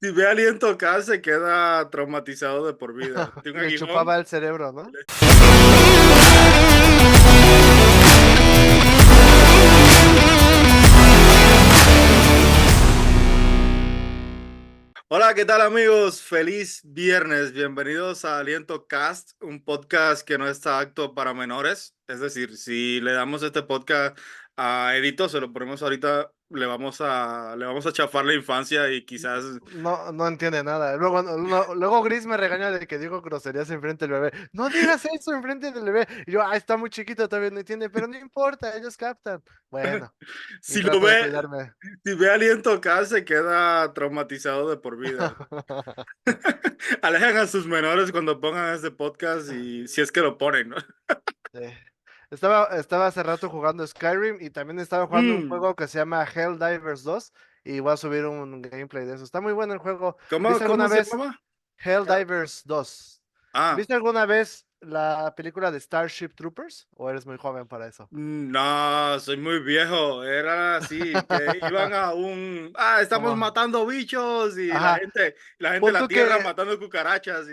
Si ve aliento acá, se queda traumatizado de por vida. Tiene un Le aguijón. chupaba el cerebro, ¿no? Hola, ¿qué tal amigos? Feliz viernes. Bienvenidos a Aliento Cast, un podcast que no está apto para menores. Es decir, si le damos este podcast a Edito, se lo ponemos ahorita, le vamos a chafar la infancia y quizás No, no entiende nada. Luego Gris me regaña de que digo groserías enfrente del bebé. No digas eso enfrente del bebé. Y yo, está muy chiquito, todavía no entiende, pero no importa, ellos captan. Bueno, y si lo trato de ve, cuidarme. si ve aliento acá, se queda traumatizado de por vida. Alejan a sus menores cuando pongan este podcast y si es que lo ponen, ¿no? Sí. Estaba hace rato jugando Skyrim y también estaba jugando un Mm, juego que se llama Helldivers 2 y voy a subir un gameplay de eso. Está muy bueno el juego. ¿Cómo, ¿Viste cómo alguna se vez llama? Helldivers 2? Ah, ¿Viste alguna vez la película de Starship Troopers? ¿O eres muy joven para eso? no, soy muy viejo. Era así, que iban a estamos Como, matando bichos y ajá, la gente de pon la tú Tierra que, matando cucarachas.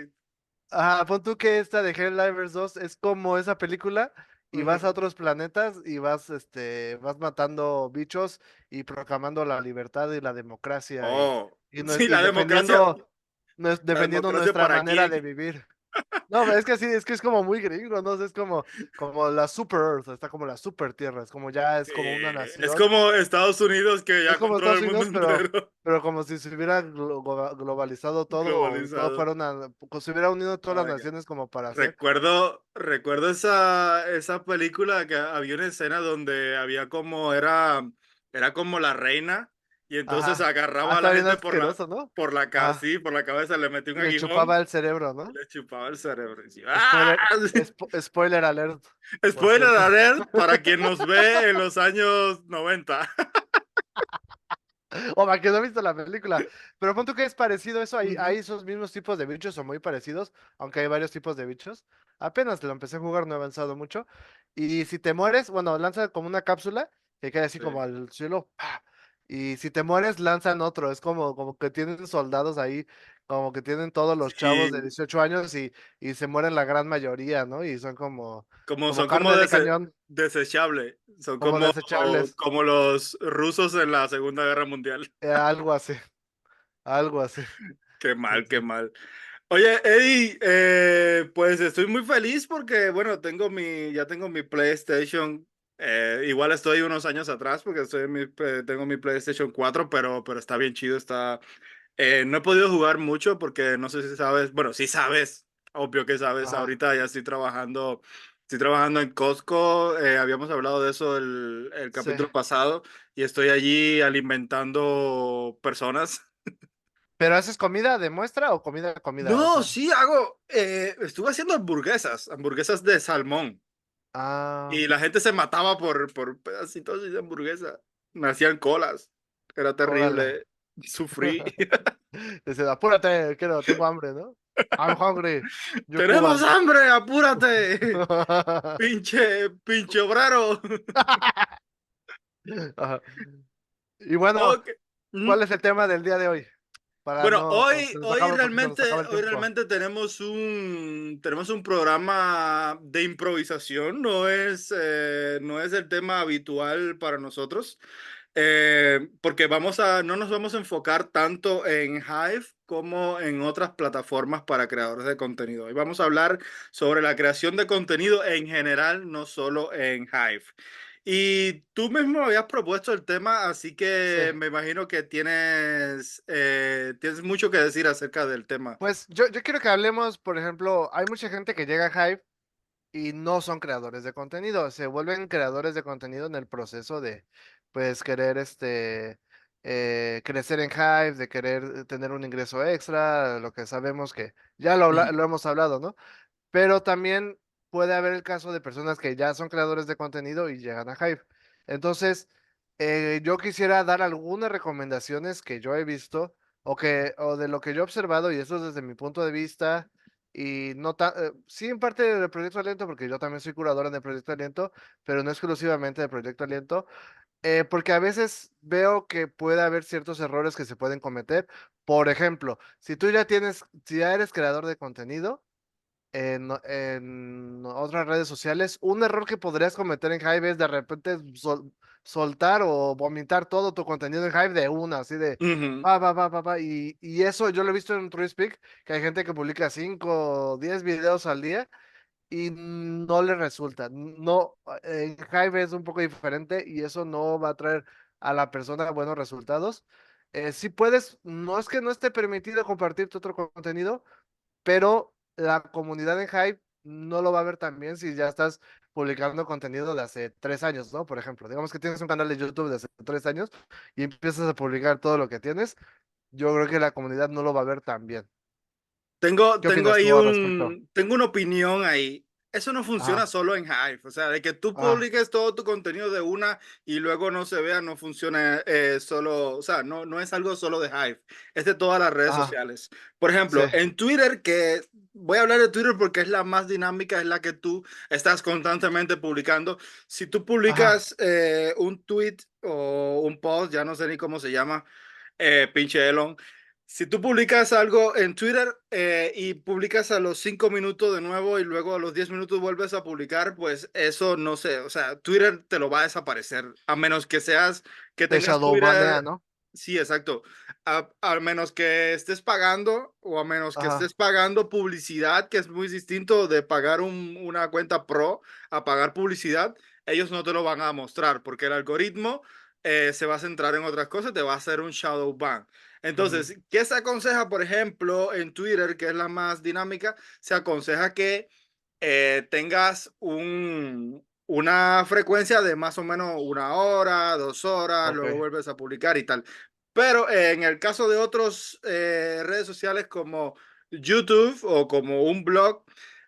pon tú que esta de Helldivers 2 es como esa película y vas a Ujú. otros planetas y vas matando bichos y proclamando la libertad y la democracia Oh, sí, y defendiendo, la defendiendo democracia nuestra para manera quién. de vivir. No, es que sí, es que es como muy gringo, ¿no? Es como la Super Earth, está como la Super Tierra, es Sí, como una es nación. como Estados Unidos que Es ya como controla Estados el mundo Unidos, pero, entero, pero como si se hubiera globalizado todo, o todo globalizado. fuera una, como se hubiera unido todas las Ay, naciones como para hacer. recuerdo esa película que había una escena donde era como la reina y entonces Ajá. agarraba a Está la bien gente asqueroso, ¿no? sí, Ajá. por la cabeza, le metía un Le aguijón chupaba el cerebro, y ¿no? le chupaba el cerebro. Y decía, ¡ah! Spoiler, spoiler alert, por Spoiler cierto. alert para quien nos ve en los años 90. O para que no ha visto la película. Pero pon tú que es parecido eso. Hay Ujú. esos mismos tipos de bichos o muy parecidos, aunque hay varios tipos de bichos. Apenas lo empecé a jugar, no he avanzado mucho. Y si te mueres, bueno, lanza como una cápsula que cae así Sí. como al cielo. ¡Pa! Y si te mueres, lanzan otro. Es como que tienen soldados ahí, como que tienen todos los chavos de Sí, 18 años y se mueren la gran mayoría, ¿no? Y son como son como carne de cañón, desechables, son como desechables. como los rusos en la Segunda Guerra Mundial. Algo así, algo así. Qué Sí, mal, sí. qué mal. Oye, Eddie, pues estoy muy feliz porque, bueno, ya tengo mi PlayStation. Igual estoy unos años atrás porque tengo mi PlayStation 4, pero está bien chido. No he podido jugar mucho porque no sé si sabes, bueno, sí sabes, obvio que sabes, Ajá. ahorita ya estoy trabajando en Costco. Habíamos hablado de eso el Sí. capítulo pasado y estoy allí alimentando personas. ¿Pero haces comida de muestra o comida? O No, sea. sí, estuve haciendo hamburguesas de salmón Ah, y la gente se mataba por pedacitos de hamburguesa. Me hacían colas, era órale. terrible, sufrí. Dice, apúrate, tengo hambre, ¿no? I'm hungry. You ¡Tenemos Cuban. hambre! ¡Apúrate! ¡Pinche obrero! Ajá. Y bueno, Ok. Mm. ¿cuál es el tema del día de hoy? Para Bueno, no, se nos acabe porque se nos acaba el hoy tiempo. realmente tenemos un programa de improvisación, no es el tema habitual para nosotros, porque no nos vamos a enfocar tanto en Hive como en otras plataformas para creadores de contenido. Hoy vamos a hablar sobre la creación de contenido en general, no solo en Hive. Y tú mismo habías propuesto el tema, así Sí. que me imagino que tienes mucho que decir acerca del tema. Pues yo quiero que hablemos, por ejemplo, hay mucha gente que llega a Hive y no son creadores de contenido, se vuelven creadores de contenido en el proceso de, pues, querer crecer en Hive, de querer tener un ingreso extra, lo que sabemos que ya Ujú. lo hemos hablado, ¿no? Pero también puede haber el caso de personas que ya son creadores de contenido y llegan a Hive. Entonces, yo quisiera dar algunas recomendaciones que yo he visto o de lo que yo he observado, y eso es desde mi punto de vista, y no sí en parte del Proyecto Aliento, porque yo también soy curadora del Proyecto Aliento, pero no exclusivamente del Proyecto Aliento, Porque a veces veo que puede haber ciertos errores que se pueden cometer. Por ejemplo, si ya eres creador de contenido en otras redes sociales, un error que podrías cometer en Hive es de repente soltar o vomitar todo tu contenido en Hive de una, así de Ujú. pa. Y eso yo lo he visto en TrueSpeak, que hay gente que publica 5 o 10 videos al día y no le resulta. No, en Hive es un poco diferente y eso no va a traer a la persona buenos resultados. Si puedes, no es que no esté permitido compartir tu otro contenido, pero la comunidad en Hive no lo va a ver tan bien si ya estás publicando contenido de hace 3 años, ¿no? Por ejemplo, digamos que tienes un canal de YouTube de hace 3 años y empiezas a publicar todo lo que tienes, yo creo que la comunidad no lo va a ver tan bien. ¿Qué Tengo opinas ahí tú al respecto? tengo una opinión ahí. Eso no funciona Ajá, solo en Hive, o sea, de que tú ajá, publiques todo tu contenido de una y luego no se vea, no funciona solo, o sea, no es algo solo de Hive, es de todas las redes ajá, sociales. Por sí, ejemplo, en Twitter, que voy a hablar de Twitter porque es la más dinámica, es la que tú estás constantemente publicando. Si tú ajá, publicas un tweet o un post, ya no sé ni cómo se llama, pinche Elon. Si tú publicas algo en Twitter y publicas a los 5 minutos de nuevo y luego a los 10 minutos vuelves a publicar, pues eso no sé, o sea, Twitter te lo va a desaparecer, a menos que seas, que te tengas Twitter, shadowbanea, ¿no? sí, exacto, a menos que estés pagando o a menos que estés Ajá, pagando publicidad, que es muy distinto de pagar una cuenta pro a pagar publicidad, ellos no te lo van a mostrar porque el algoritmo se va a centrar en otras cosas, te va a hacer un shadow ban. ujú, Entonces, ¿qué se aconseja, por ejemplo, en Twitter, que es la más dinámica? Se aconseja que tengas una frecuencia de más o menos 1 hora, 2 horas, ok, luego vuelves a publicar y tal. Pero en el caso de otras redes sociales como YouTube o como un blog,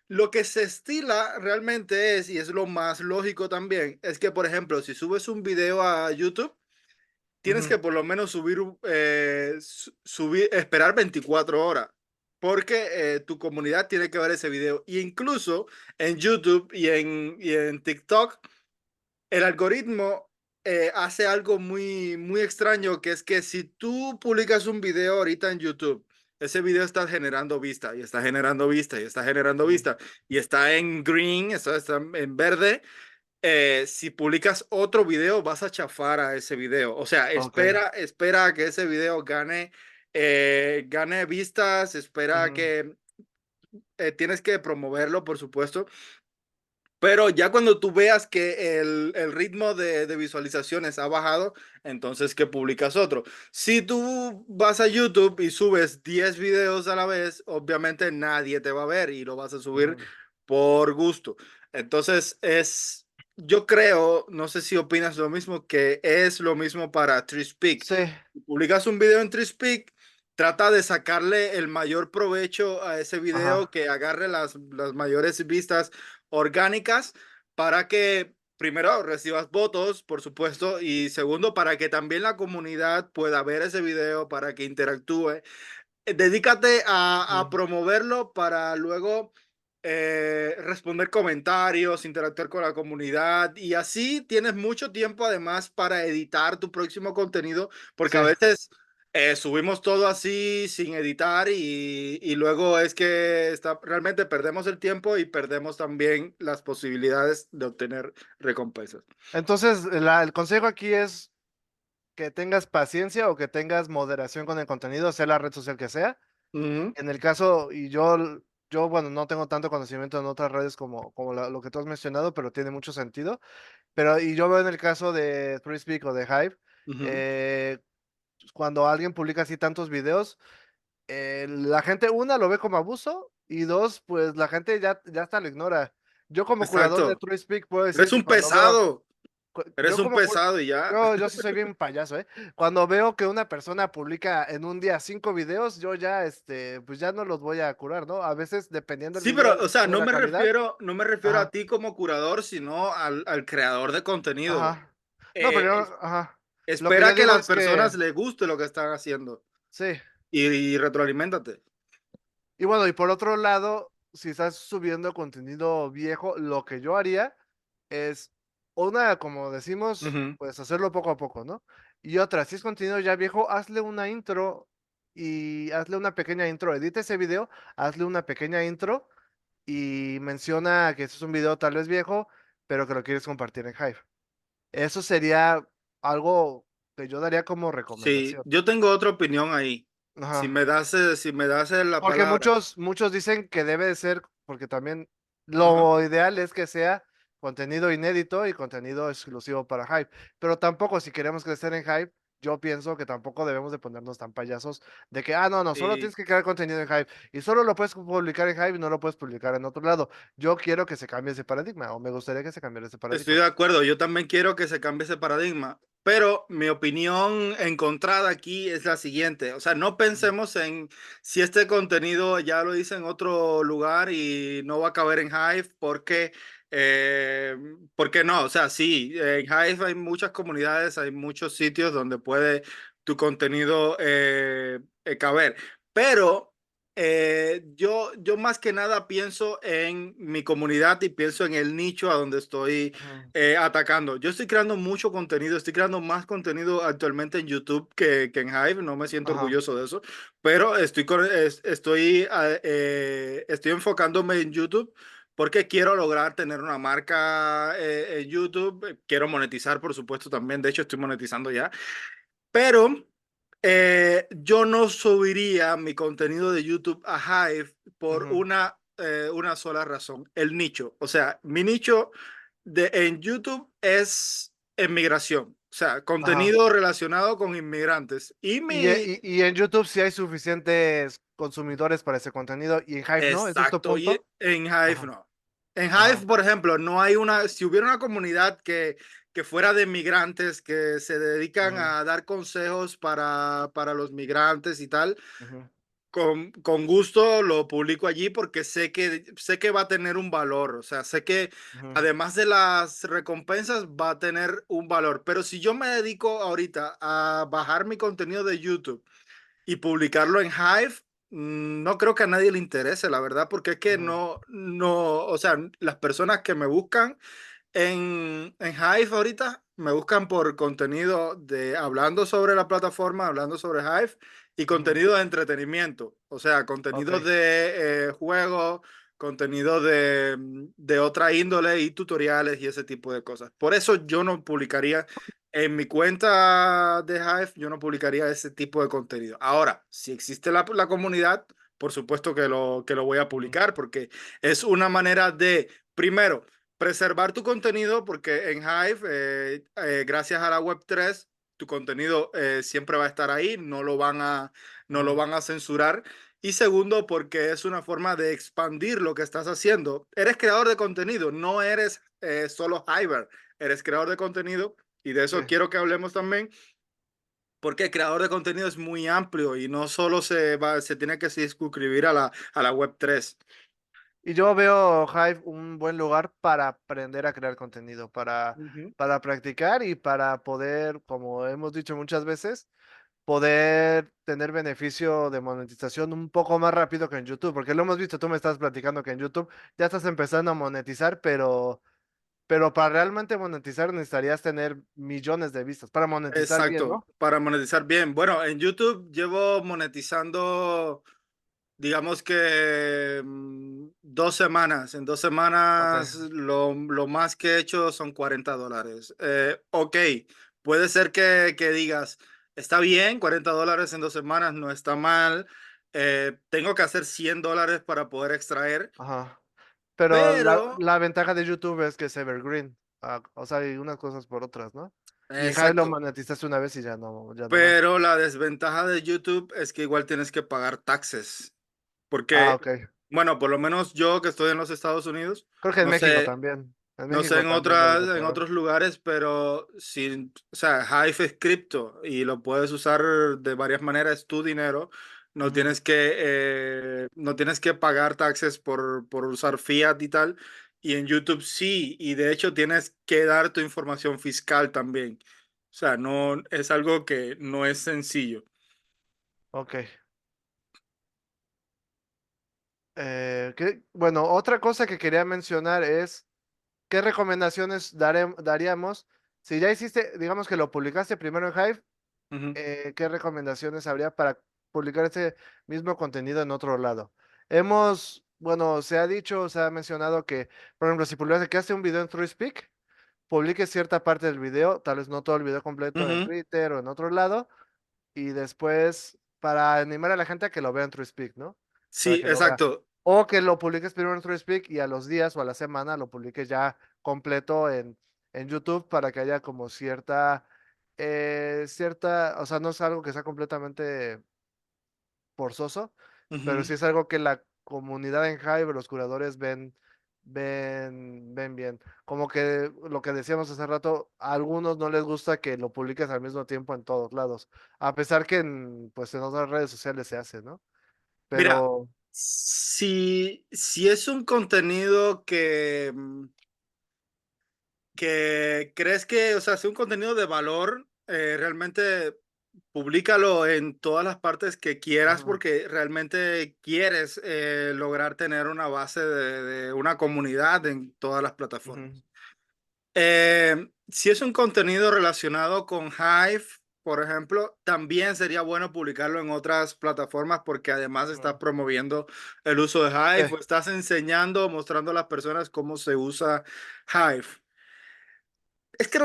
lo que se estila realmente es, y es lo más lógico también, es que, por ejemplo, si subes un video a YouTube, tienes ujú, que por lo menos esperar 24 horas, porque tu comunidad tiene que ver ese video. Y incluso en YouTube y en TikTok, el algoritmo hace algo muy, muy extraño, que es que si tú publicas un video ahorita en YouTube, ese video está generando vista y está generando vista y está generando ujú, vista y está en green, está en verde. Si publicas otro video, vas a chafar a ese video. O sea, ok, espera a que ese video gane vistas, espera ujú, que tienes que promoverlo, por supuesto. Pero ya cuando tú veas que el ritmo de visualizaciones ha bajado, entonces que publicas otro. Si tú vas a YouTube y subes 10 videos a la vez, obviamente nadie te va a ver y lo vas a subir ujú. por gusto. Entonces yo creo, no sé si opinas lo mismo, que es lo mismo para TreeSpeak. Sí, Si publicas un video en TreeSpeak, trata de sacarle el mayor provecho a ese video, ajá, que agarre las mayores vistas orgánicas para que primero recibas votos, por supuesto, y segundo, para que también la comunidad pueda ver ese video, para que interactúe. Dedícate a ujú, promoverlo para luego responder comentarios, interactuar con la comunidad y así tienes mucho tiempo además para editar tu próximo contenido, porque sí. a veces subimos todo así sin editar y luego es que realmente perdemos el tiempo y perdemos también las posibilidades de obtener recompensas. Entonces, el consejo aquí es que tengas paciencia o que tengas moderación con el contenido, sea la red social que sea. Ujú, En el caso, yo, bueno, no tengo tanto conocimiento en otras redes como lo que tú has mencionado, pero tiene mucho sentido. Y yo veo en el caso de ThreeSpeak o de Hive, ujú. eh, cuando alguien publica así tantos videos, la gente, una, lo ve como abuso, y dos, pues la gente ya hasta lo ignora. Yo como curador de Exacto. ThreeSpeak puedo decir Eres que un cuando veo pesado. Eres yo un como pesado y ya. yo sí soy bien payaso, ¿eh? Cuando veo que una persona publica en un día 5 videos, yo ya, pues ya no los voy a curar, ¿no? A veces, dependiendo del Sí, pero, video o sea, o de la calidad. no me refiero a Ajá, ti como curador, sino al creador de contenido. ajá. No, pero Eh, es- ajá. Lo que espera yo que digo las es que, personas les guste lo que están haciendo sí. y retroaliméntate. Y bueno, y por otro lado, si estás subiendo contenido viejo, lo que yo haría es una, como decimos, Ujú. pues hacerlo poco a poco, ¿no? Y otra, si es contenido ya viejo, hazle una intro y hazle una pequeña intro. Edita ese video, hazle una pequeña intro y menciona que este es un video tal vez viejo, pero que lo quieres compartir en Hive. Eso sería algo que yo daría como Sí, recomendación. yo tengo otra opinión ahí. Ajá. Si me das la Porque palabra. muchos dicen que debe de ser, porque también Ajá. lo ideal es que sea contenido inédito y contenido exclusivo para Hype. Pero tampoco, si queremos crecer en Hype, yo pienso que tampoco debemos de ponernos tan payasos de que, no, solo Sí, tienes que crear contenido en Hype y solo lo puedes publicar en Hype y no lo puedes publicar en otro lado. Yo quiero que se cambie ese paradigma, o me gustaría que se cambiara ese estoy paradigma. de acuerdo. Yo también quiero que se cambie ese paradigma. Pero mi opinión encontrada aquí es la siguiente. O sea, no Ujú, pensemos en si este contenido ya lo hice en otro lugar y no va a caber en Hive, eh, porque no. O sea, sí, en Hive hay muchas comunidades, hay muchos sitios donde puede tu contenido caber. Pero yo más que nada pienso en mi comunidad y pienso en el nicho a donde estoy ujú, atacando. Yo estoy creando mucho contenido, estoy creando más contenido actualmente en YouTube que en Hive, no me siento ajá, orgulloso de eso, pero estoy enfocándome en YouTube porque quiero lograr tener una marca en YouTube, quiero monetizar, por supuesto, también, de hecho estoy monetizando ya, pero yo no subiría mi contenido de YouTube a Hive por ujú, una sola razón, el nicho. O sea, mi nicho en YouTube es inmigración, o sea, ajá. contenido relacionado con inmigrantes. Y mi, Y en YouTube sí hay suficientes consumidores para ese contenido y en Hive no, ¿ese es tu exacto, y punto? en Hive Ajá, no. En Hive, ajá, por ejemplo, no hay si hubiera una comunidad que fuera de migrantes que se dedican ujú, a dar consejos para los migrantes y tal. ujú, Con gusto lo publico allí porque sé que va a tener un valor, o sea, sé que ujú, además de las recompensas va a tener un valor, pero si yo me dedico ahorita a bajar mi contenido de YouTube y publicarlo en Hive, no creo que a nadie le interese, la verdad, porque es que ujú, o sea, las personas que me buscan en Hive ahorita me buscan por contenido de hablando sobre la plataforma, hablando sobre Hive y ujú. contenido de entretenimiento, o sea, Ok. contenido de juegos, contenido de otra índole y tutoriales y ese tipo de cosas. Por eso yo no publicaría en mi cuenta de Hive, yo no publicaría ese tipo de contenido. Ahora, si existe la comunidad, por supuesto que lo voy a Ujú, publicar porque es una manera de, primero, preservar tu contenido porque en Hive, gracias a la Web3, tu contenido siempre va a estar ahí, no lo ujú, van a censurar. Y segundo, porque es una forma de expandir lo que estás haciendo. Eres creador de contenido, no eres solo Hiver, eres creador de contenido y de sí. eso quiero que hablemos también. Porque el creador de contenido es muy amplio y no solo se tiene que suscribir a a la Web3. Y yo veo Hive un buen lugar para aprender a crear contenido, Ujú. para practicar y para poder, como hemos dicho muchas veces, poder tener beneficio de monetización un poco más rápido que en YouTube, porque lo hemos visto, tú me estás platicando que en YouTube ya estás empezando a monetizar, pero para realmente monetizar necesitarías tener millones de vistas, para monetizar bien, Exacto, ¿no? para monetizar bien. Bueno, en YouTube llevo monetizando, digamos que 2 semanas. En dos Ok, semanas lo más que he hecho son $40. Ok, puede ser que digas, está bien, $40 en 2 semanas no está mal. Tengo que hacer $100 para poder extraer, ajá. Pero pero, la ventaja de YouTube es que es evergreen, o sea, hay unas cosas por otras, ¿no? Y en Hive lo exacto. monetizaste una vez y ya no más. Pero la desventaja de YouTube es que igual tienes que pagar taxes. Ah, Porque, ok. bueno, por lo menos yo que estoy en los Estados Unidos, Creo que en no México sé, también. En no sé México también debes de en pagar. otros lugares, pero si, o sea, Hive es cripto y lo puedes usar de varias maneras, es tu dinero. Ujú. No tienes que pagar taxes por usar fiat y tal. Y en YouTube sí, y de hecho tienes que dar tu información fiscal también. O sea, no es algo que no es sencillo. Ok. Bueno, otra cosa que quería mencionar es ¿qué recomendaciones daríamos? Si ya hiciste, digamos que lo publicaste primero en Hive, Ujú, ¿qué recomendaciones habría para publicar ese mismo contenido en otro lado? Bueno, se ha dicho, se ha mencionado que, por ejemplo, si publicas que hace un video en TrueSpeak, publique cierta parte del video, tal vez no todo el video completo en ujú. Twitter o en otro lado, y después para animar a la gente a que lo vea en TrueSpeak, ¿no? Para Sí, que lo vea. exacto. O que lo publiques primero en TrueSpeak y a los días o a la semana lo publiques ya completo en YouTube para que haya como cierta, o sea, no es algo que sea completamente forzoso, pero Ujú. sí es algo que la comunidad en Hive, los curadores ven bien. Como que lo que decíamos hace rato, a algunos no les gusta que lo publiques al mismo tiempo en todos lados, a pesar que pues en otras redes sociales se hace, ¿no? Mira, Pero, si es un contenido que crees que, o sea, si un contenido de valor, realmente públicalo en todas las partes que quieras ujú, porque realmente quieres lograr tener una base de una comunidad en todas las plataformas. ujú, Si es un contenido relacionado con Hive, por ejemplo, también sería bueno publicarlo en otras plataformas porque además estás ujú. promoviendo el uso de Sí. Hive o estás enseñando, mostrando a las personas cómo se usa Hive. Es que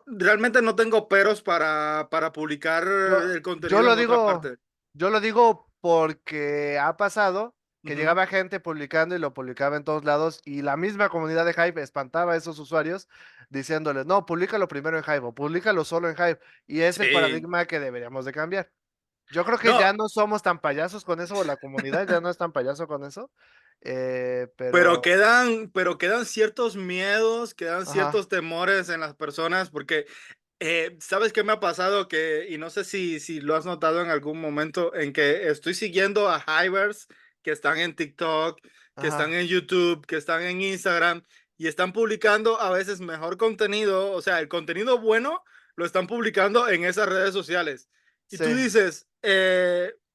realmente no tengo peros para publicar Yo, el yo contenido lo en otra digo, parte. yo lo digo porque ha pasado que Ujú. llegaba gente publicando y lo publicaba en todos lados y la misma comunidad de Hive espantaba a esos usuarios diciéndoles, no, públicalo primero en Hive o públicalo solo en Hive. Y es el Sí. paradigma que deberíamos de cambiar. Yo creo que No, ya no somos tan payasos con eso, o la comunidad ya no es tan payaso con eso, pero pero, quedan ciertos miedos, quedan ajá, ciertos temores en las personas porque ¿sabes qué me ha pasado? Y no sé si lo has notado en algún momento, en que estoy siguiendo a Hivers que están en TikTok, que están ajá, en YouTube, que están en Instagram y están publicando a veces mejor contenido, o sea, el contenido bueno lo están publicando en esas redes sociales. Y sí, tú dices,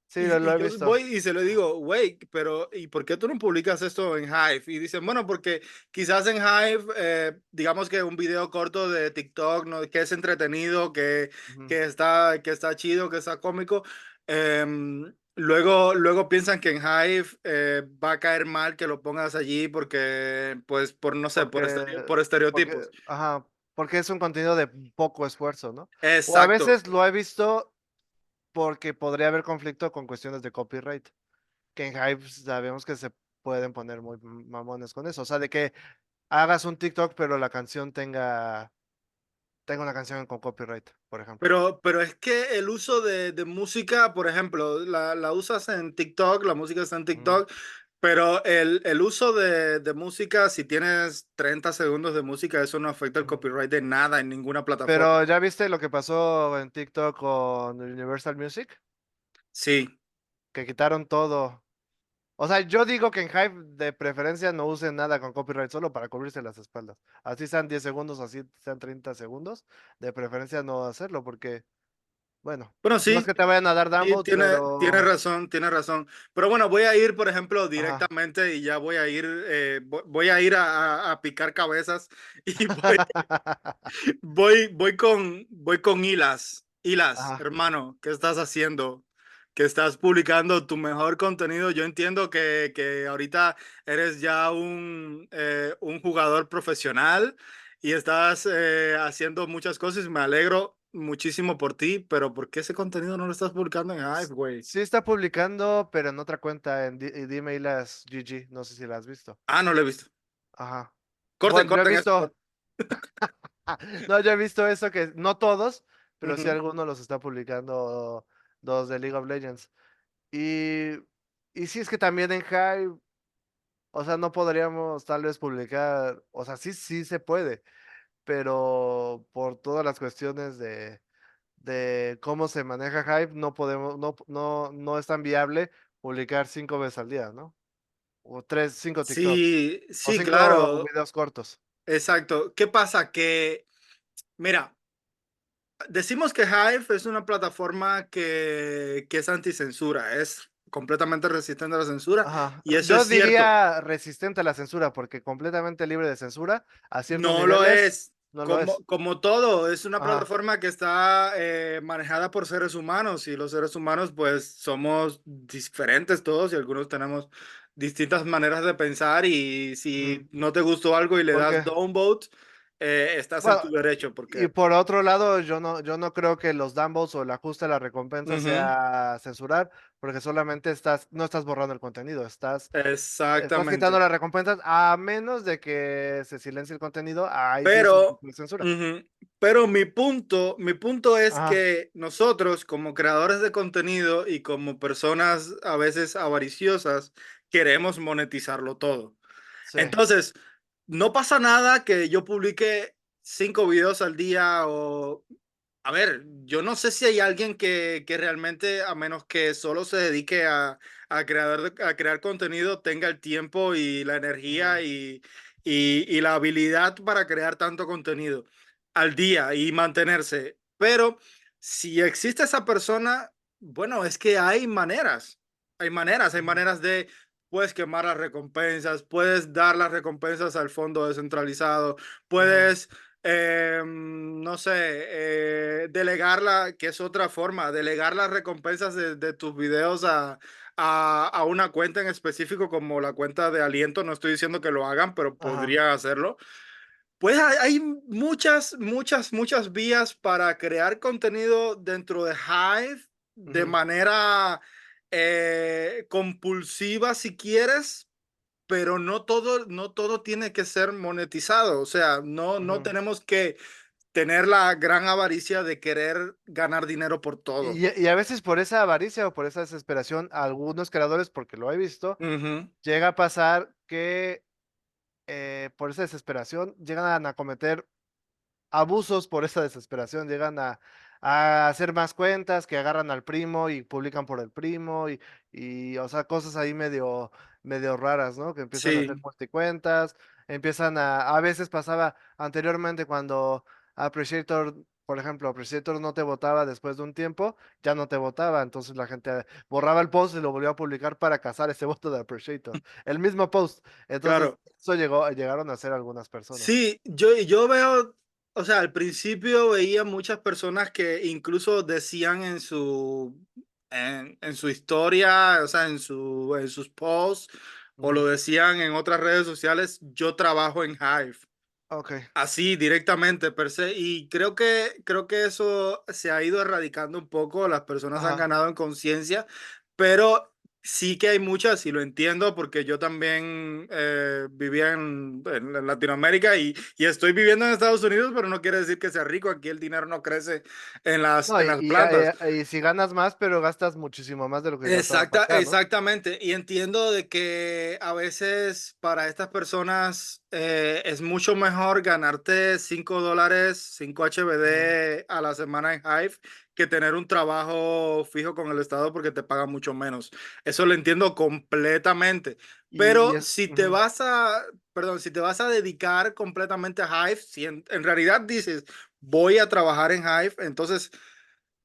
sí, lo y he yo visto. voy y se lo digo, güey, pero ¿y por qué tú no publicas esto en Hive? Y dicen, bueno, porque quizás en Hive, digamos que un video corto de TikTok, ¿no? Que es entretenido, Ujú. que está chido, que está cómico. Luego piensan que en Hive va a caer mal que lo pongas allí porque, pues, por no sé, porque, por estereotipos. ajá, porque es un contenido de poco esfuerzo, ¿no? O a Exacto. veces lo he visto porque podría haber conflicto con cuestiones de copyright, que en Hive sabemos que se pueden poner muy mamones con eso, o sea, de que hagas un TikTok pero la canción tenga una canción con copyright, por ejemplo. Pero es que el uso de música, por ejemplo, la usas en TikTok, la música está en Ujú, TikTok, pero el uso de música, si tienes 30 segundos de música, eso no afecta el ujú. copyright de nada en ninguna plataforma. Pero ¿ya viste lo que pasó en TikTok con Universal Music? Sí. Que quitaron todo. O sea, yo digo que en Hive de preferencia no usen nada con copyright solo para cubrirse las espaldas. Así sean 10 segundos, así sean 30 segundos. De preferencia no hacerlo porque, bueno, Bueno, no es sí, que te vayan a dar sí, downvotes, tiene pero... razón, tiene razón. Pero bueno, voy a ir, por ejemplo, Ajá. directamente y ya voy a ir, voy a ir a picar cabezas y voy con Hilas. Hilas, Ajá. hermano, ¿qué estás haciendo? Que estás publicando tu mejor contenido. Yo entiendo que ahorita eres ya un jugador profesional y estás haciendo muchas cosas. Me alegro muchísimo por ti, pero ¿por qué ese contenido no lo estás publicando en Hive, güey? Sí está publicando, pero en otra cuenta, en Dime las GG. No sé si la has visto. Ah, no lo he visto. Ajá. Corten, Bueno, yo he corten eso. visto... No, yo he visto eso que no todos, pero sí Ujú. algunos los está publicando los de League of Legends. Y, y sí es que también en Hive, o sea, no podríamos tal vez publicar, o sea, sí, sí se puede, pero por todas las cuestiones de cómo se maneja Hive, no podemos, no es tan viable publicar 5 veces al día, ¿no? O tres, 5 TikToks, Sí, o sí, 5 claro. videos cortos. Exacto. ¿Qué pasa? Mira, decimos que Hive es una plataforma que es anticensura, es completamente resistente a la censura, Ajá. y eso es Yo cierto. diría resistente a la censura, porque completamente libre de censura a ciertos No lo niveles es. no lo Como, es. como todo, es una Ajá. plataforma que está manejada por seres humanos y los seres humanos pues somos diferentes todos y algunos tenemos distintas maneras de pensar y Ujú. si no te gustó algo y le das Porque, downvote, estás en bueno, tu derecho y porque... por otro lado, yo no creo que los Dumbos o el ajuste a la recompensa Ujú, sea censurar, porque solamente no estás borrando el contenido, estás quitando exactamente. las recompensas, a menos de que se silencie el contenido, ahí sí es un Pero, tipo de censura. ujú, pero mi punto es Ajá, que nosotros como creadores de contenido y como personas a veces avariciosas queremos monetizarlo todo. sí. Entonces, no pasa nada que yo publique 5 videos al día o a ver, yo no sé si hay alguien que realmente, a menos que solo se dedique a crear contenido, tenga el tiempo y la Ujú, energía y la habilidad para crear tanto contenido al día y mantenerse. Pero si existe esa persona, bueno, es que hay ujú, maneras de, puedes quemar las recompensas, puedes dar las recompensas al fondo descentralizado, ujú, puedes no sé, delegarla, que es otra forma, delegar las recompensas de tus videos a una cuenta en específico como la cuenta de Aliento. No estoy diciendo que lo hagan, pero ajá, podrían hacerlo. Pues hay muchas, muchas, muchas vías para crear contenido dentro de Hive de ujú, manera compulsiva si quieres, pero no todo tiene que ser monetizado. O sea, no ujú. tenemos que tener la gran avaricia de querer ganar dinero por todo. Y a veces por esa avaricia o por esa desesperación, algunos creadores, porque lo he visto, Ujú, llega a pasar que por esa desesperación llegan a cometer abusos por esa desesperación, a hacer más cuentas que agarran al primo y publican por el primo o sea, cosas ahí medio raras, ¿no? Que empiezan a hacer sí, multicuentas, a veces pasaba anteriormente cuando Appreciator, por ejemplo, Appreciator no te votaba después de un tiempo, ya no te votaba, entonces la gente borraba el post y lo volvió a publicar para cazar ese voto de Appreciator, el mismo post, entonces claro. eso llegaron a hacer algunas personas. Sí, yo veo, o sea, al principio veía muchas personas que incluso decían en su historia, o sea, en sus posts, o Ujú. lo decían en otras redes sociales, yo trabajo en Hive. Ok. Así directamente, per se. Y creo que eso se ha ido erradicando un poco. Las personas han Ajá. ganado en conciencia, pero sí que hay muchas, y lo entiendo porque yo también vivía en Latinoamérica y estoy viviendo en Estados Unidos, pero no quiere decir que sea rico. Aquí el dinero no crece en las, No, en las plantas. y si ganas más, pero gastas muchísimo más de lo que gastabas acá, ¿no? Exactamente. Y entiendo de que a veces para estas personas es mucho mejor ganarte $5, 5 Ujú. HBD a la semana en Hive que tener un trabajo fijo con el Estado porque te pagan mucho menos. Eso lo entiendo completamente. Y Pero es, si te ujú. vas a, perdón, si te vas a dedicar completamente a Hive, si en realidad dices voy a trabajar en Hive, entonces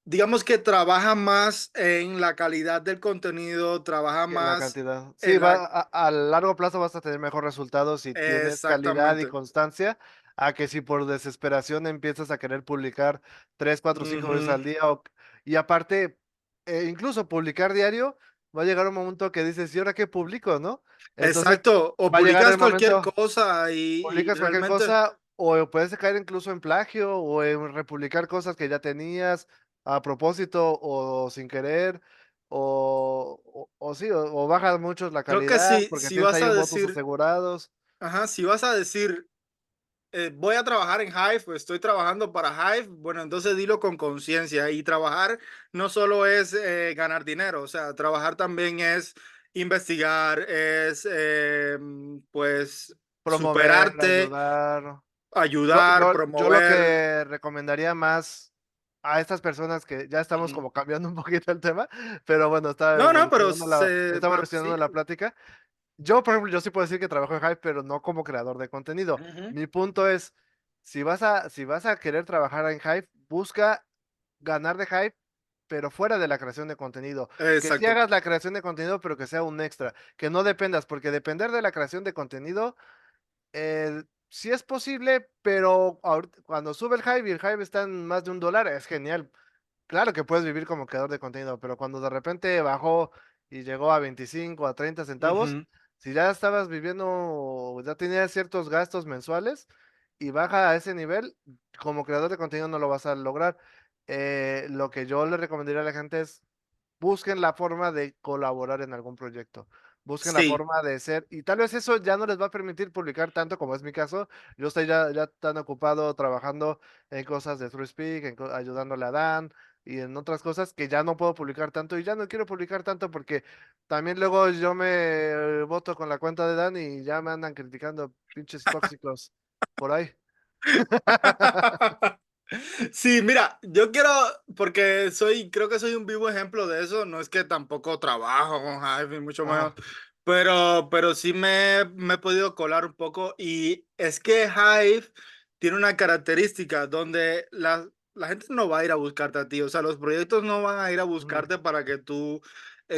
digamos que trabaja más en la calidad del contenido, trabaja Que en la más cantidad. Sí, en la... a largo plazo vas a tener mejor resultados si tienes calidad y Exactamente. constancia, a que si por desesperación empiezas a querer publicar 3, 4, 5 veces Ujú. al día. Y aparte, incluso publicar diario, va a llegar un momento que dices, ¿y ahora qué publico, no? Entonces Exacto. O va a llegar publicas el cualquier momento. cosa y Publicas cualquier realmente... cosa o puedes caer incluso en plagio o en republicar cosas que ya tenías a propósito o sin querer o sí, o bajas mucho la Creo que calidad porque si tienes vas ahí a votos decir, asegurados. ajá, si vas a decir, voy a trabajar en Hive, o estoy trabajando para Hive, bueno, entonces dilo con conciencia. Y trabajar no solo es ganar dinero, o sea, trabajar también es investigar, es pues Promover, superarte, ayudar. Yo, ayudar, yo, yo lo promover. que recomendaría más a estas personas que ya estamos Ujú. como cambiando un poquito el tema, pero bueno, No, no, está pero evolucionando sí. la plática. Yo, por ejemplo, yo sí puedo decir que trabajo en Hive, pero no como creador de contenido. Ujú. Mi punto es, si vas a querer trabajar en Hive, busca ganar de Hive pero fuera de la creación de contenido. Que sí Exacto. hagas la creación de contenido, pero que sea un extra, que no dependas, porque depender de la creación de contenido, sí es posible, pero cuando sube el hype y el hype está en más de $1, es genial. Claro que puedes vivir como creador de contenido, pero cuando de repente bajó y llegó a 25 a 30 centavos, Ujú. si ya estabas viviendo, ya tenías ciertos gastos mensuales y baja a ese nivel, como creador de contenido no lo vas a lograr. Lo que yo le recomendaría a la gente es busquen la forma de colaborar en algún proyecto. Busquen la Sí. forma de ser, y tal vez eso ya no les va a permitir publicar tanto como es mi caso. Yo estoy ya tan ocupado trabajando en cosas de TrueSpeak, ayudándole a Dan y en otras cosas que ya no puedo publicar tanto y ya no quiero publicar tanto porque también luego yo me voto con la cuenta de Dan y ya me andan criticando pinches tóxicos por ahí. Sí, mira, yo quiero, porque creo que soy un vivo ejemplo de eso, no es que tampoco trabajo con Hive, ni mucho menos, Ajá. pero sí me he podido colar un poco y es que Hive tiene una característica donde la gente no va a ir a buscarte a ti, o sea, los proyectos no van a ir a Ujú, buscarte para que tú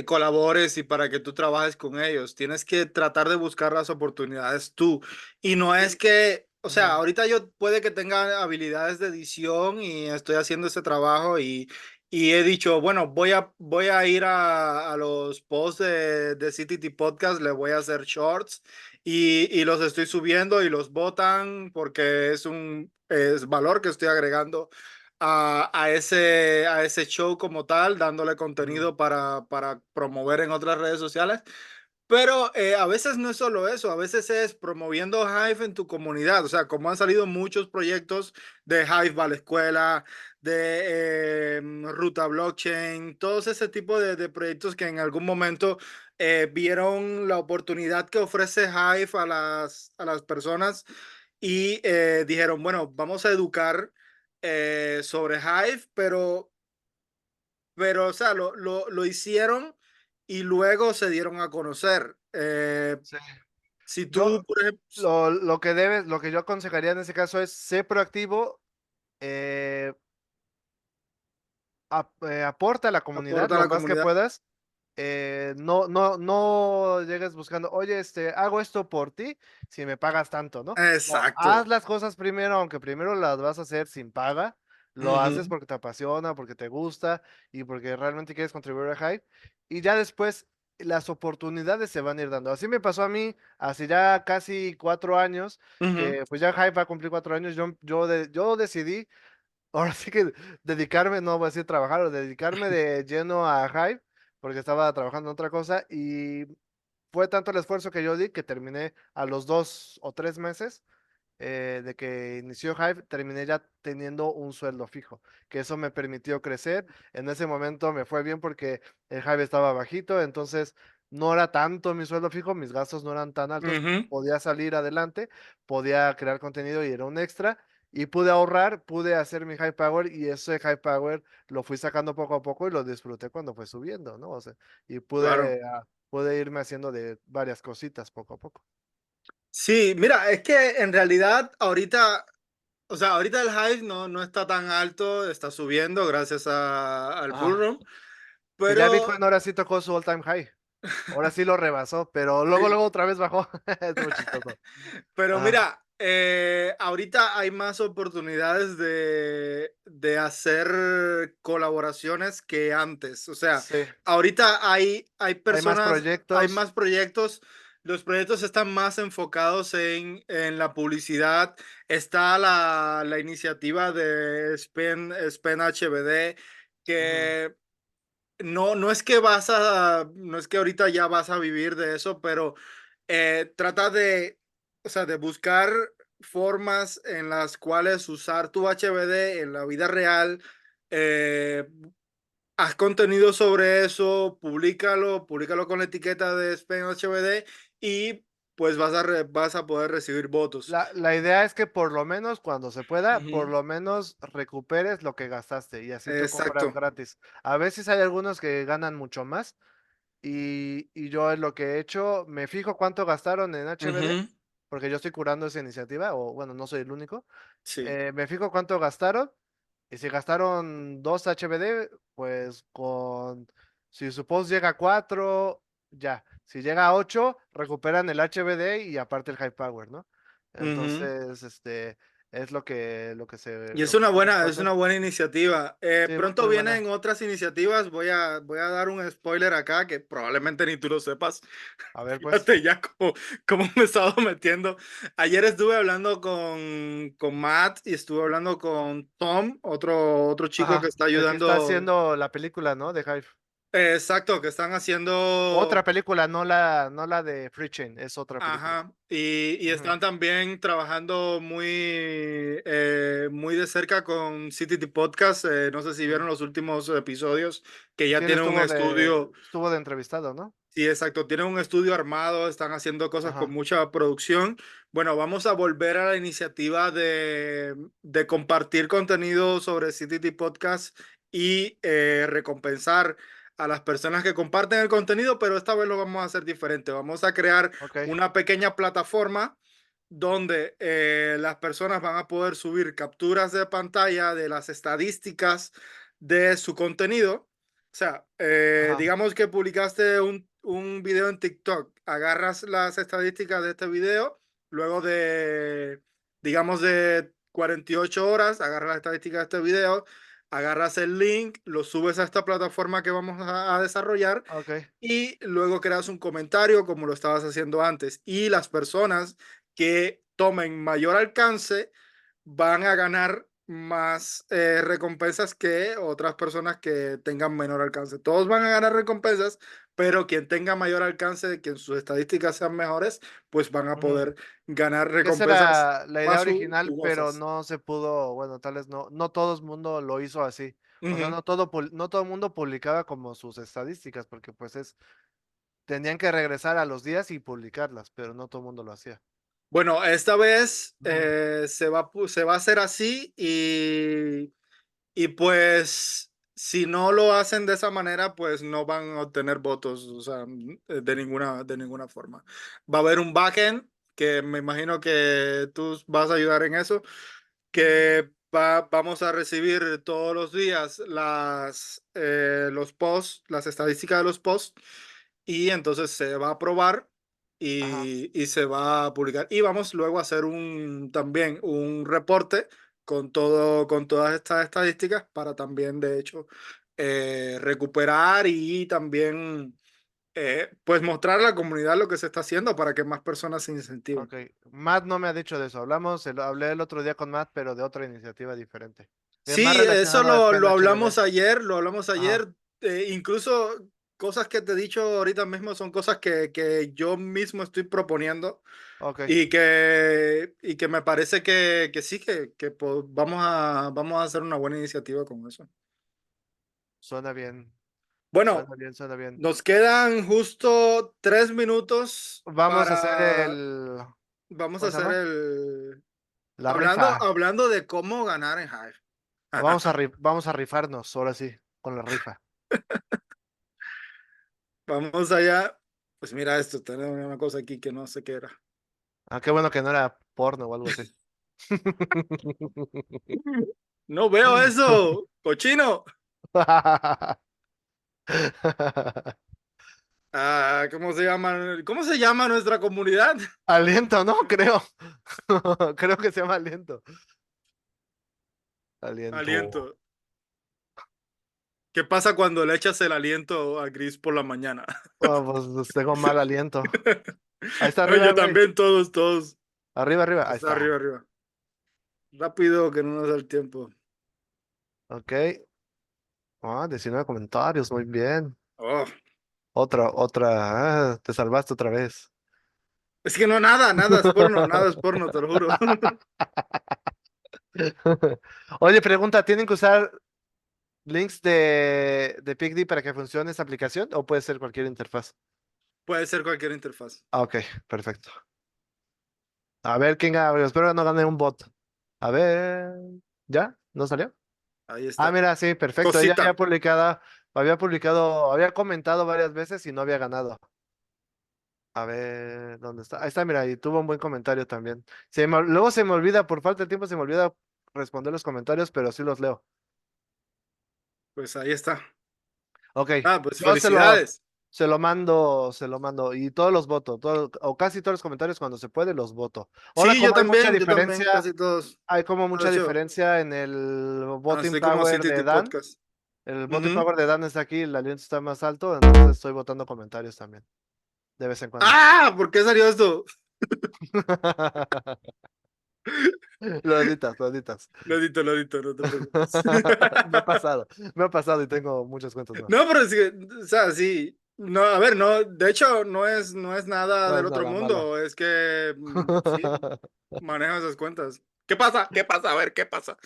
colabores y para que tú trabajes con ellos, tienes que tratar de buscar las oportunidades tú. Y no es sí, que, o sea, ujú, ahorita yo puede que tenga habilidades de edición y estoy haciendo ese trabajo y he dicho, bueno, voy a ir a los posts de CTT Podcast, le voy a hacer shorts y los estoy subiendo y los votan porque es valor que estoy agregando a ese show como tal, dándole ujú, contenido para promover en otras redes sociales. Pero a veces no es solo eso, a veces es promoviendo Hive en tu comunidad. O sea, como han salido muchos proyectos de Hive va a la escuela, de Ruta Blockchain, todos ese tipo de proyectos que en algún momento vieron la oportunidad que ofrece Hive a las personas y dijeron, bueno, vamos a educar sobre Hive, o sea, lo hicieron y luego se dieron a conocer. sí. Si tú, Yo por ejemplo, lo que yo aconsejaría en ese caso es ser proactivo, eh, aporta a la comunidad aporta a lo la más que comunidad. puedas. No llegues buscando, oye, hago esto por ti si me pagas tanto, ¿no? No, haz Exacto. las cosas primero, aunque primero las vas a hacer sin paga. Lo haces Ujú, porque te apasiona, porque te gusta y porque realmente quieres contribuir a Hype. Y ya después las oportunidades se van a ir dando. Así me pasó a mí hace ya casi 4 años, ujú, que pues ya Hype va a cumplir 4 años. Yo decidí ahora sí que dedicarme, no voy a decir trabajar, o dedicarme de lleno a Hive, porque estaba trabajando en otra cosa y fue tanto el esfuerzo que yo di que terminé a los 2 o 3 meses de que inició Hive, terminé ya teniendo un sueldo fijo, que eso me permitió crecer. En ese momento me fue bien porque el Hive estaba bajito, entonces no era tanto mi sueldo fijo, mis gastos no eran tan altos, ujú, podía salir adelante, podía crear contenido y era un extra. Y pude ahorrar, pude hacer mi high power y ese high power lo fui sacando poco a poco y lo disfruté cuando fue subiendo, ¿no? O sea, y claro. pude irme haciendo de varias cositas poco a poco. Sí, mira, es que en realidad ahorita, o sea, ahorita el Hive no está tan alto, está subiendo gracias al bull Ajá. run, Que ya pero Bitcoin ahora sí tocó su all time high. Ahora sí lo rebasó, pero sí, luego otra vez bajó. Es muy chistoso. pero Ajá. mira, ahorita hay más oportunidades de hacer colaboraciones que antes. O sea, Sí. ahorita hay Hay más personas, hay proyectos. más proyectos. Los proyectos están más enfocados en la publicidad. Está la iniciativa de Spend HBD, Ujú. que no es que ahorita ya vas a vivir de eso, pero trata o sea, de buscar formas en las cuales usar tu HBD en la vida real. eh, Haz contenido sobre eso, públicalo con la etiqueta de Spain HBD y pues vas a poder recibir votos. La idea es que por lo menos cuando se pueda, por Ujú, lo menos recuperes lo que gastaste y así tú compras exacto. gratis. A veces hay algunos que ganan mucho más y yo es lo que he hecho, me fijo cuánto gastaron en HBD, Ujú, porque yo estoy curando esa iniciativa, o bueno, no soy el único. sí. Me fijo cuánto gastaron. Y si gastaron 2 HBD, pues si su post llega a 4, ya. Si llega a 8, recuperan el HBD y aparte el high power, ¿no? Ujú. Entonces, es Y lo que se puede es una hacer. buena iniciativa. Sí, muy, Pronto muy buena. vienen otras iniciativas. Voy a dar un spoiler acá que probablemente ni tú lo sepas. A ver, pues. Fíjate ya cómo me he estado metiendo. Ayer estuve hablando con Matt y estuve hablando con Tom, otro chico que Ajá. está El que está ayudando. haciendo la película, ¿no? De Hive. Exacto, que están haciendo. Otra película, no la de Free Chain, es otra película. Ajá, y Ujú. están también trabajando muy de cerca con CTT Podcast. No sé si Mm. vieron los últimos episodios, que ya Sí, él tienen un estudio. estuvo de entrevistado, ¿no? Sí, exacto, tienen un estudio armado, están haciendo cosas con Ajá. mucha producción. Bueno, vamos a volver a la iniciativa de compartir contenido sobre CTT Podcast y recompensar a las personas que comparten el contenido, pero esta vez lo vamos a hacer diferente. Vamos a crear Ok, una pequeña plataforma donde las personas van a poder subir capturas de pantalla de las estadísticas de su contenido. O sea, ajá, digamos que publicaste un video en TikTok, agarras las estadísticas de este video, luego digamos, de 48 horas, agarras las estadísticas de este video, agarras el link, lo subes a esta plataforma que vamos a desarrollar ok. y luego creas un comentario como lo estabas haciendo antes. Y las personas que tomen mayor alcance van a ganar más recompensas que otras personas que tengan menor alcance. Todos van a ganar recompensas, pero quien tenga mayor alcance, quien sus estadísticas sean mejores, pues van a Ujú. poder ganar Esa recompensas era la idea más original, pero jugosas. no se pudo, bueno, tal vez no todo el mundo lo hizo así. O sea, Ujú. no todo el mundo publicaba como sus estadísticas, porque pues tenían que regresar a los días y publicarlas, pero no todo el mundo lo hacía. Bueno, esta vez Ujú. se va a hacer así y pues si no lo hacen de esa manera, pues no van a obtener votos, o sea, de ninguna forma. Va a haber un backend que me imagino que tú vas a ayudar en eso, que vamos a recibir todos los días los posts, las estadísticas de los posts, y entonces se va a aprobar Ajá, y se va a publicar. Y vamos luego a hacer también un reporte con todas estas estadísticas para también, de hecho, recuperar y también, pues, mostrar a la comunidad lo que se está haciendo para que más personas se incentiven. ok. Matt no me ha dicho de eso. Hablé el otro día con Matt, pero de otra iniciativa diferente. Más Sí, eso relacionado acá al HBD. lo hablamos Ajá, ayer. Incluso cosas que te he dicho ahorita mismo son cosas que yo mismo estoy proponiendo ok. y que me parece que sí, que pues, vamos a hacer una buena iniciativa con eso. Suena bien, Bueno, suena bien, suena bien. nos quedan justo 3 minutos Vamos a hacer vamos a ¿cómo se hacer llama? el, La rifa. hablando de cómo ganar en Hive. Vamos a rifarnos, ahora sí, con la rifa. Vamos allá. Pues mira esto, tenemos una cosa aquí que no sé qué era. Ah, qué bueno que no era porno o algo así. No veo eso, cochino. Ah, ¿cómo se llama? ¿Cómo se llama nuestra comunidad? Aliento, ¿no? Creo. Creo que se llama aliento. Aliento. Aliento. ¿Qué pasa cuando le echas el aliento a Gris por la mañana? Oh, pues tengo mal aliento. Ahí está No, arriba, yo güey. también, todos. Arriba, arriba. Ahí Está está. arriba, arriba. Rápido, que no nos da el tiempo. Ok. 19 comentarios, muy bien. Oh, Otra. Te salvaste otra vez. es que no, nada es porno, te lo juro. Oye, pregunta, ¿tienen que usar links de PicD para que funcione esa aplicación o puede ser cualquier interfaz? Puede ser cualquier interfaz. Ah, ok, perfecto. A ver quién gana. Espero que no gane un bot. A ver. ¿Ya? ¿No salió? Ahí Ah, está. mira, sí, perfecto. Ella Cosita. había comentado varias veces y no había ganado. A ver, ¿dónde está? Ahí está, mira, y tuvo un buen comentario también. Luego se me olvida, por falta de tiempo, se me olvida responder los comentarios, pero sí los leo. Pues ahí está. Ok, Ah, pues yo se lo, felicidades. se lo mando. Y todos los voto, o casi todos los comentarios cuando se puede los voto. Ahora, Sí, como yo también, casi todos. hay como De mucha hecho, diferencia en el voting así como power de CTT Dan. Podcast. El voting Ujú. power de Dan está aquí, el aliento está más alto, entonces estoy votando comentarios también, de vez en cuando. ¡Ah! ¿Por qué salió esto? Lo editas, lo editas. Lo edito, no te preocupes. Me ha pasado y tengo muchas cuentas más. No, pero es que, o sea, sí. No, a ver, no, de hecho, no es nada No del es otro nada malo. mundo. Es que, sí, manejo esas cuentas. ¿Qué pasa? ¿Qué pasa? A ver, ¿qué pasa?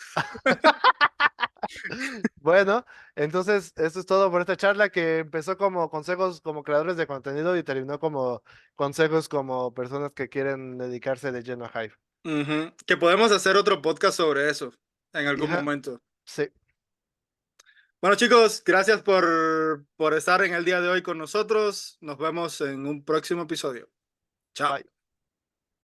Bueno, entonces eso es todo por esta charla que empezó como consejos como creadores de contenido y terminó como consejos como personas que quieren dedicarse de lleno a Hive. Ujú. Que podemos hacer otro podcast sobre eso en algún Hija, momento. sí, Bueno, chicos, gracias por estar en el día de hoy con nosotros. Nos vemos en un próximo episodio. Chao. bye.